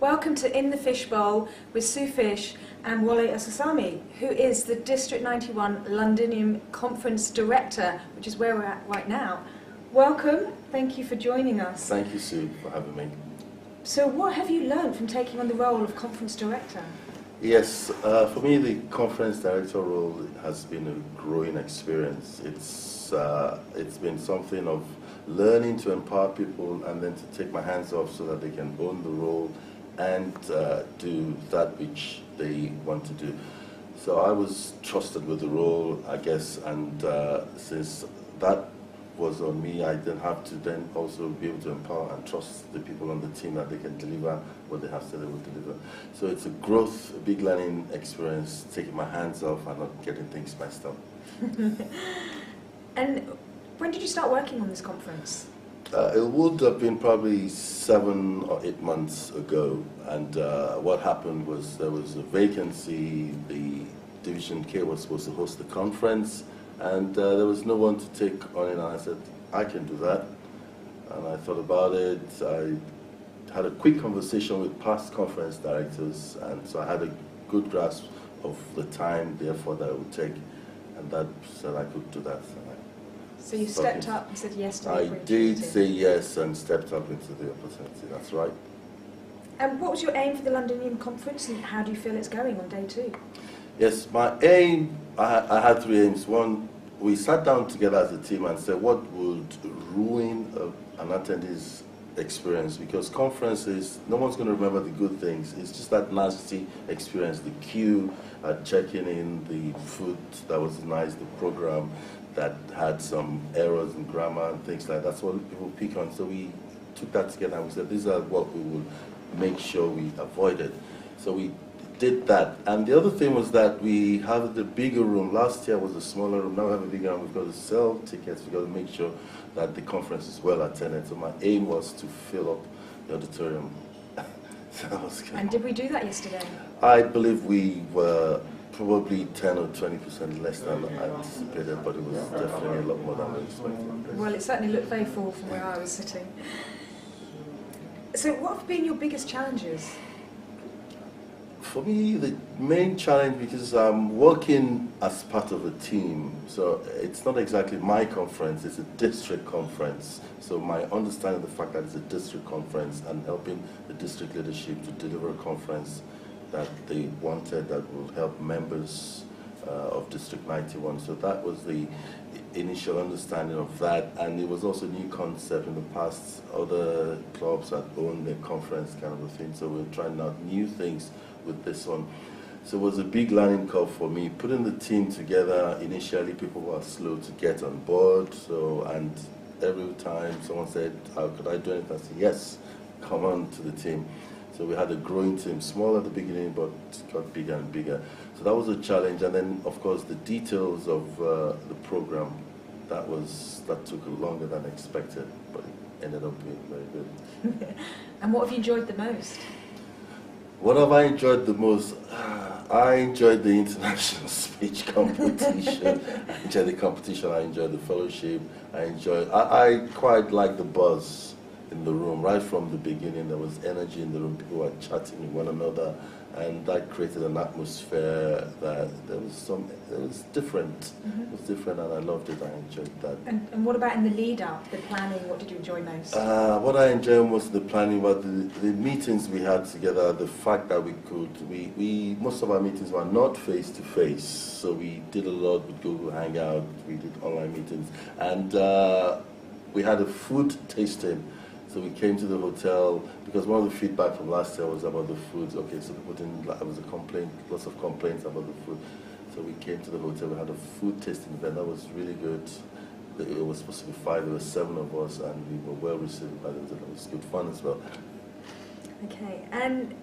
Welcome to In The Fishbowl with Suzi and Wole Ososami, who is the District 91 Londinium Conference Director, which is where we're at right now. Welcome, thank you for joining us. Thank you, Sue, for having me. So what have you learned from taking on the role of Conference Director? Yes, for me the Conference Director role has been a growing experience. It's been something of learning to empower people and then to take my hands off so that they can own the role and do that which they want to do. So I was trusted with the role, I guess, and since that was on me, I then have to then also be able to empower and trust the people on the team that they can deliver what they have said they will deliver. So it's a growth, a big learning experience, taking my hands off and not getting things messed up. And when did you start working on this conference? It would have been probably 7 or 8 months ago, and what happened was there was a vacancy. The Division K was supposed to host the conference, and there was no one to take on it, and I said, I can do that. And I thought about it. I had a quick conversation with past conference directors, and so I had a good grasp of the time, the effort that it would take, and that said I could do that. So you stepped up and said yes to the I opportunity. did say yes and stepped up into the opportunity, that's right. And what was your aim for the Londinium Conference, and how do you feel it's going on day 2? Yes, my aim, I had 3 aims. One, we sat down together as a team and said what would ruin an attendee's experience, because conferences, no one's going to remember the good things. It's just that nasty experience, the queue, checking in, the food that was nice, the program that had some errors in grammar and things like that. That's what people pick on. So we took that together and we said these are what we will make sure we avoided. So we did that. And the other thing was that we have the bigger room. Last year was a smaller room. Now we have a bigger room. We've got to sell tickets. We've got to make sure that the conference is well attended. So my aim was to fill up the auditorium. So that was good. And did we do that yesterday? I believe we were probably 10 or 20% less than I anticipated, but it was definitely a lot more than I expected. Well, it certainly looked very full from where I was sitting. So what have been your biggest challenges? For me, the main challenge, because I'm working as part of a team, so it's not exactly my conference, it's a district conference. So my understanding of the fact that it's a district conference and helping the district leadership to deliver a conference that they wanted that will help members of District 91. So that was the initial understanding of that, and it was also a new concept. In the past, other clubs had owned their conference kind of a thing, so we're trying out new things with this one. So it was a big learning curve for me. Putting the team together, initially people were slow to get on board, so, and every time someone said, how could I do anything? I said, yes, come on to the team. So we had a growing team, small at the beginning, but it got bigger and bigger. So that was a challenge. And then, of course, the details of the program, that took longer than expected, but it ended up being very good. And what have you enjoyed the most? What have I enjoyed the most? I enjoyed the international speech competition. I enjoyed the competition. I enjoyed the fellowship. I quite like the buzz in the room. Right from the beginning, there was energy in the room. People were chatting with one another, and that created an atmosphere that it was different. Mm-hmm. It was different, and I loved it. I enjoyed that. And what about in the lead up, the planning? What did you enjoy most? What I enjoyed most of the planning was the meetings we had together. The fact that we most of our meetings were not face to face, so we did a lot with Google Hangout. We did online meetings, and we had a food tasting. So we came to the hotel, because one of the feedback from last year was about the food. Okay, so people didn't, there was a complaint, lots of complaints about the food. So we came to the hotel, we had a food tasting event. That was really good. It was supposed to be 5, there were 7 of us, and we were well received by the hotel. It was good fun as well. Okay, and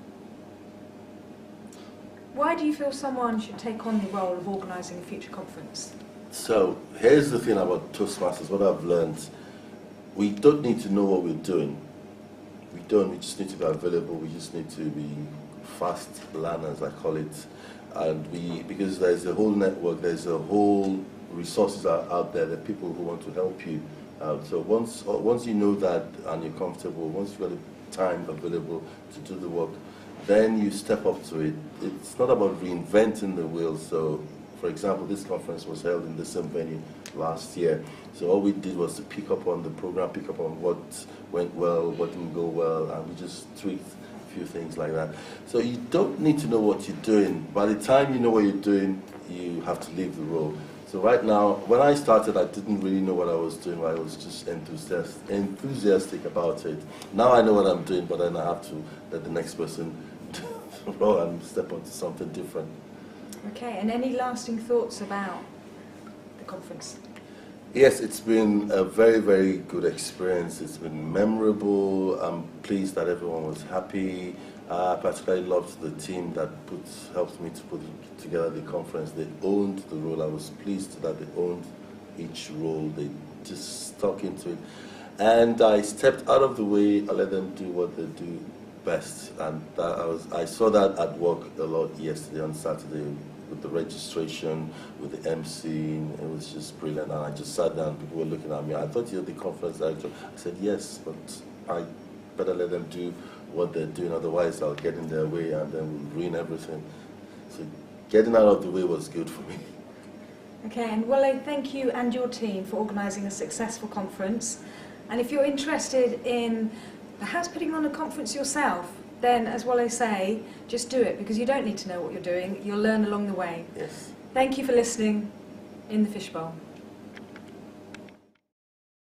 why do you feel someone should take on the role of organising a future conference? So here's the thing about Toastmasters, what I've learned. We don't need to know what we're doing. We just need to be available. We just need to be fast learners, I call it. And because there's a whole network, there's a whole resources out there, people who want to help you out. So once you know that and you're comfortable, once you've got a time available to do the work, then you step up to it. It's not about reinventing the wheel. So, for example, this conference was held in the same venue last year. So all we did was to pick up on the program, pick up on what went well, what didn't go well, and we just tweaked a few things like that. So you don't need to know what you're doing. By the time you know what you're doing, you have to leave the role. So right now, when I started, I didn't really know what I was doing. I was just enthusiastic about it. Now I know what I'm doing, but then I have to let the next person roll and step onto something different. Okay, and any lasting thoughts about the conference? Yes, it's been a very, very good experience. It's been memorable. I'm pleased that everyone was happy. I particularly loved the team that helped me to put together the conference. They owned the role. I was pleased that they owned each role. They just stuck into it. And I stepped out of the way. I let them do what they do best. And I saw that at work a lot yesterday on Saturday with the registration, with the MC. It was just brilliant. And I just sat down. People were looking at me. I thought you're the conference director. I said, yes, but I better let them do what they're doing, otherwise I'll get in their way and then we'll ruin everything. So getting out of the way was good for me. Okay, and Wole, thank you and your team for organising a successful conference. And if you're interested in perhaps putting on a conference yourself, then as Wole say, just do it, because you don't need to know what you're doing, you'll learn along the way. Yes. Thank you for listening. In the Fishbowl.